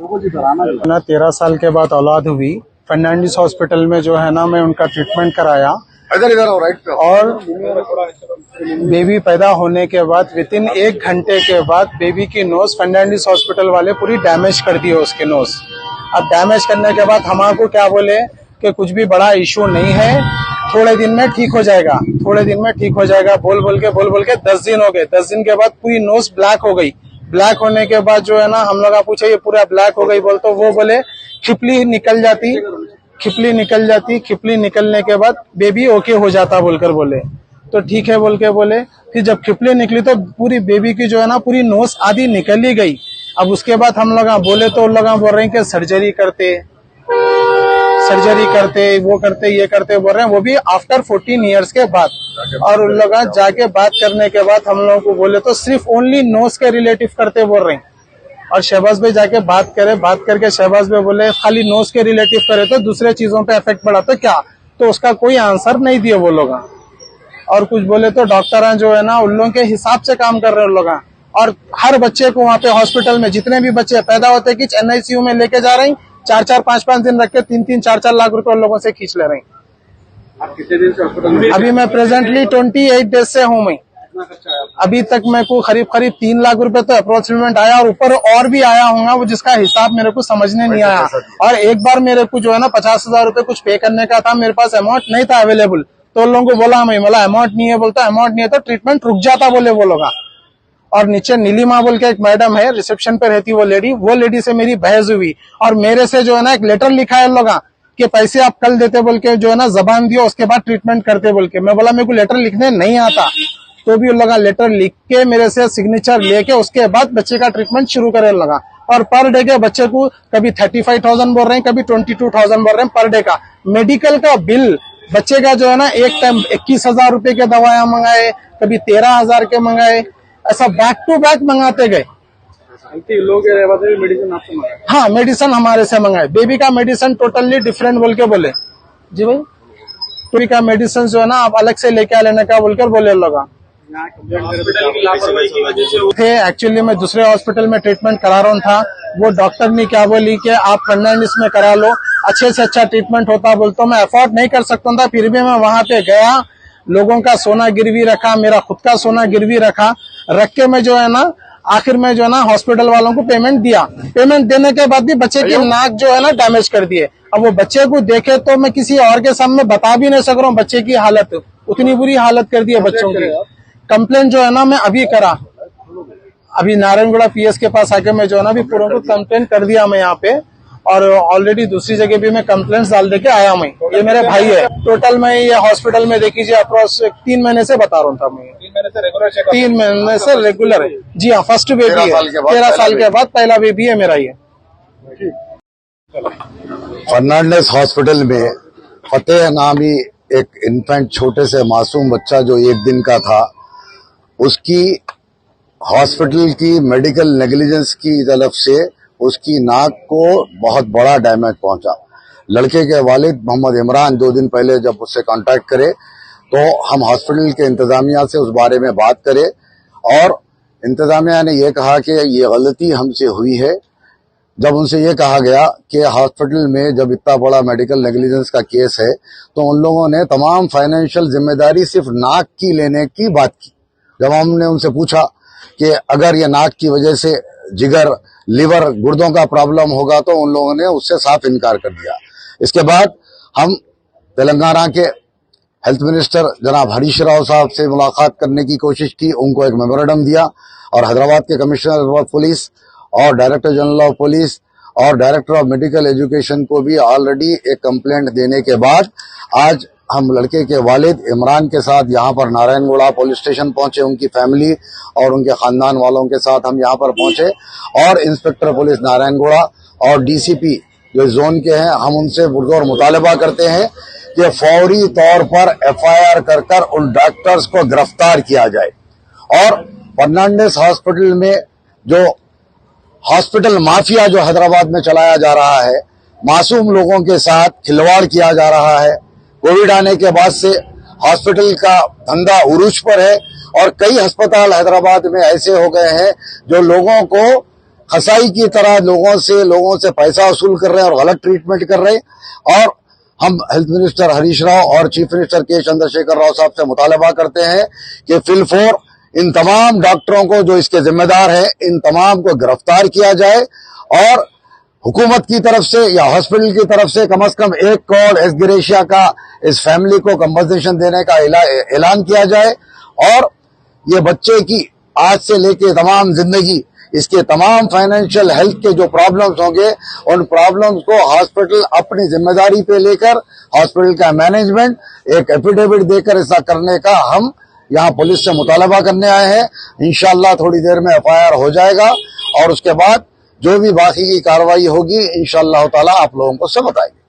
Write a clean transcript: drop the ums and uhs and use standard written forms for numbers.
ना 13 साल के बाद औलाद हुई। फर्नांडिस हॉस्पिटल में जो है ना मैं उनका ट्रीटमेंट कराया और बेबी पैदा होने के बाद विदिन 1 घंटे के बाद बेबी की नोज फर्नांडिस हॉस्पिटल वाले पूरी डैमेज कर दी उसकी नोज। अब डैमेज करने के बाद हमारे क्या बोले कि कुछ भी बड़ा इशू नहीं है, थोड़े दिन में ठीक हो जाएगा, थोड़े दिन में ठीक हो जाएगा बोल बोल के 10 दिन हो गए। 10 दिन के बाद पूरी नोज ब्लैक हो गई। ब्लैक होने के बाद जो है ना हम लोग पूछे ये पूरा ब्लैक हो गई बोल, तो वो बोले खिपली निकल जाती, खिपली निकलने के बाद बेबी ओके हो जाता बोलकर बोले। तो ठीक है बोल के बोले। फिर जब खिपली निकली तो पूरी बेबी की जो है ना पूरी नोज आधी निकल ही गई। अब उसके बाद हम लोग बोले तो उन लोग बोल रहे हैं कि सर्जरी करते वो करते ये करते बोल रहे हैं, वो भी आफ्टर 14 इयर्स के बाद। और उन लोग जाके बात करने के बाद हम लोगों को बोले तो सिर्फ ओनली नोज के रिलेटिव करते बोल रहे हैं। और शहबाज भाई जाके बात करके शहबाज भाई बोले खाली नोज के रिलेटिव करे तो दूसरे चीजों पे इफेक्ट पड़ा तो क्या, तो उसका कोई आंसर नहीं दिए वो लोग। और कुछ बोले तो डॉक्टर जो है ना उन लोगों के हिसाब से काम कर रहे हैं उन लोग। और हर बच्चे को वहाँ पे हॉस्पिटल में जितने भी बच्चे पैदा होते कि NICU में लेके जा रहे हैं, 4-4, 5-5 दिन रख के 3-3, 4-4 लाख रुपए उन लोगों से खींच ले रहे हैं। आप कितने दिन से हॉस्पिटल में? अभी मैं प्रेजेंटली 28 डेज से हूँ। मैं अभी तक मेरे को करीब 3 लाख रुपए तो अप्रोक्सीमेट आया और ऊपर और भी आया होगा, वो जिसका हिसाब मेरे को समझने नहीं आया। और एक बार मेरे को जो है ना 50,000 रुपए कुछ पे करने का था, मेरे पास अमाउंट नहीं था अवेलेबल। तो उन लोगों को बोला मैं बोला अमाउंट नहीं है, बोलता अमाउंट नहीं है तो ट्रीटमेंट रुक जाता बोले वो लोग। और नीचे नीलिमा बोल के एक मैडम है, रिसेप्शन पे रहती वो लेडी से मेरी बहस हुई और मेरे से जो है ना एक लेटर लिखा है लोग कि पैसे आप कल देते बोल के जो है ना जबान दियो उसके बाद ट्रीटमेंट करते बोल के। मैं बोला मेरे को लेटर लिखने नहीं आता, तो भी उन लोग लेटर लिख के मेरे से सिग्नेचर लेके उसके बाद बच्चे का ट्रीटमेंट शुरू करने लगा। और पर डे के बच्चे को कभी 35,000 बोल रहे हैं, कभी 22,000 बोल रहे हैं पर डे का। मेडिकल का बिल बच्चे का जो है ना एक टाइम 21,000 रुपए के दवाइयां मंगाए, कभी 13,000 के मंगाए, ऐसा बैक टू बैक मंगाते गए। लोग मेडिसिन आपसे मंगाए? हाँ, मेडिसिन हमारे से मंगाए। बेबी का मेडिसिन टोटली डिफरेंट बोल के बोले। जी भाई, बेबी का मेडिसिन जो है ना आप अलग से लेके लेने का बोलकर बोले लोग थे। एक्चुअली मैं दूसरे हॉस्पिटल में ट्रीटमेंट करा रहा था, वो डॉक्टर ने क्या बोली कि आप फर्नांडिस में करा लो, अच्छे से अच्छा ट्रीटमेंट होता। बोलता मैं अफोर्ड नहीं कर सकता था, फिर भी मैं वहां पे गया, लोगों का सोना गिरवी रखा, मेरा खुद का सोना गिरवी रख के मैं जो है ना आखिर में जो है ना हॉस्पिटल वालों को पेमेंट दिया। पेमेंट देने के बाद भी बच्चे की नाक जो है ना डैमेज कर दिए। अब वो बच्चे को देखे तो मैं किसी और के सामने बता भी नहीं सक रहा हूँ बच्चे की हालत, उतनी बुरी हालत कर दी है बच्चों की। कंप्लेंट जो है ना मैं अभी करा, अभी नारायणगढ़ PS के पास आके मैं जो है ना अभी पूरा को कंप्लेंट कर दिया मैं यहाँ पे। और ऑलरेडी दूसरी जगह भी मैं कंप्लेंट्स डाल देके आया मैं। ये मेरे भाई है। टोटल मैं ये हॉस्पिटल में देखिए अप्रोक्स 3 महीने से बता रहा हूँ था मैं। 3 महीने से रेगुलर है जी हाँ। फर्स्ट बेबी है, 13 साल के बाद पहला बेबी है मेरा ये। फर्नांडिस हॉस्पिटल में फतेह नामी एक इन्फेंट छोटे से मासूम बच्चा जो 1 दिन का था, उसकी हॉस्पिटल की मेडिकल नेग्लिजेंस की तरफ से उसकी नाक को बहुत बड़ा डैमेज पहुंचा। लड़के के वालिद मोहम्मद इमरान 2 दिन पहले जब उससे कांटेक्ट करे तो हम हॉस्पिटल के इंतजामिया से उस बारे में बात करें और इंतजामिया ने यह कहा कि ये गलती हमसे हुई है। जब उनसे ये कहा गया कि हॉस्पिटल में जब इतना बड़ा मेडिकल नेग्लिजेंस का केस है तो उन लोगों ने तमाम फाइनेंशियल जिम्मेदारी सिर्फ नाक की लेने की बात की। जब हमने उनसे पूछा कि अगर ये नाक की वजह से जिगर, लिवर, गुर्दों का प्रॉब्लम होगा तो उन लोगों ने उससे साफ इनकार कर दिया। इसके बाद हम तेलंगाना के हेल्थ मिनिस्टर जनाब हरीश राव साहब से मुलाकात करने की कोशिश की, उनको एक मेमोरेंडम दिया और हैदराबाद के कमिश्नर ऑफ पुलिस और डायरेक्टर जनरल ऑफ पुलिस और डायरेक्टर ऑफ मेडिकल एजुकेशन को भी ऑलरेडी एक कंप्लेंट देने के बाद आज हम लड़के के वालिद इमरान के साथ यहाँ पर नारायणगढ़ पुलिस स्टेशन पहुंचे। उनकी फैमिली और उनके खानदान वालों के साथ हम यहाँ पर पहुंचे और इंस्पेक्टर पुलिस नारायणगढ़ और DCP जो जोन के हैं, हम उनसे पुरजोर मुतालबा करते हैं कि फौरी तौर पर FIR कर उन डॉक्टर्स को गिरफ्तार किया जाए। और फर्नांडिस हॉस्पिटल में जो हॉस्पिटल माफिया जो हैदराबाद में चलाया जा रहा है, मासूम लोगों के साथ खिलवाड़ किया जा रहा है। कोविड आने के बाद से हॉस्पिटल का धंधा उरूज पर है और कई अस्पताल हैदराबाद में ऐसे हो गए हैं जो लोगों को कसाई की तरह लोगों से पैसा वसूल कर रहे हैं और गलत ट्रीटमेंट कर रहे हैं। और हम हेल्थ मिनिस्टर हरीश राव और चीफ मिनिस्टर के चंद्रशेखर राव साहब से मुतालबा करते हैं कि फिलफोर इन तमाम डॉक्टरों को जो इसके जिम्मेदार हैं, इन तमाम को गिरफ्तार किया जाए और हुकूमत की तरफ से या हॉस्पिटल की तरफ से कम 1 करोड़ एस ग्रेशिया का इस फैमिली को कंपनसेशन देने का ऐलान किया जाए। और ये बच्चे की आज से लेके तमाम जिंदगी, इसके तमाम फाइनेंशियल हेल्थ के जो प्रॉब्लम्स होंगे, उन प्रॉब्लम्स को हॉस्पिटल अपनी जिम्मेदारी पे लेकर, हॉस्पिटल का मैनेजमेंट एक एफिडेविट देकर ऐसा करने का हम यहाँ पुलिस से मुतालबा करने आए हैं। इंशाअल्लाह थोड़ी देर में FIR हो जाएगा और उसके बाद जो भी बाकी की कार्रवाई होगी इंशाअल्लाह ताला आप लोगों को सब बताएंगे।